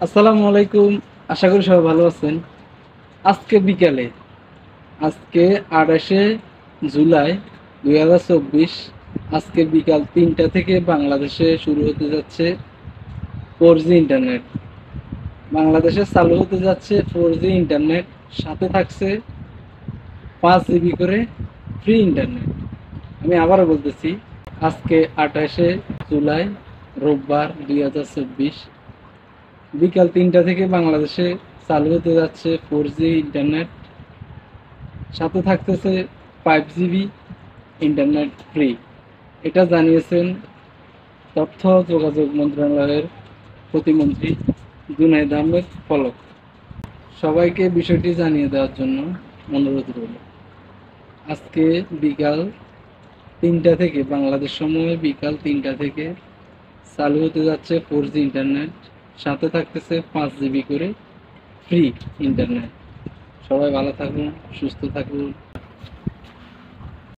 আসসালামু আলাইকুম। আশা করি সবাই ভালো আছেন। আজকে বিকালে আজকে 28শে জুলাই 2024 আজকে বিকাল 3টা থেকে বাংলাদেশে শুরু হতে যাচ্ছে 4G ইন্টারনেট। বাংলাদেশে চালু হতে যাচ্ছে 4G ইন্টারনেট, সাথে থাকছে 5 জিবি করে ফ্রি ইন্টারনেট। আমি আবারও বলতেছি, আজকে 28শে জুলাই রোববার 2024 বিকাল 3টা থেকে বাংলাদেশে চালু হতে যাচ্ছে 4G ইন্টারনেট, সাথে থাকতেছে 5 জিবি ইন্টারনেট ফ্রি। এটা জানিয়েছেন তথ্য যোগাযোগ মন্ত্রণালয়ের প্রতিমন্ত্রী জুনায়েদ আহমেদ পলক। সবাইকে বিষয়টি জানিয়ে দেওয়ার জন্য অনুরোধ রইল। আজকে বিকাল 3টা থেকে, বাংলাদেশ সময় বিকাল 3টা থেকে চালু হতে যাচ্ছে 4G ইন্টারনেট, সাথে থাকতেছে 5 জিবি করে ফ্রি ইন্টারনেট। সবাই ভালো থাকুন, সুস্থ থাকুন।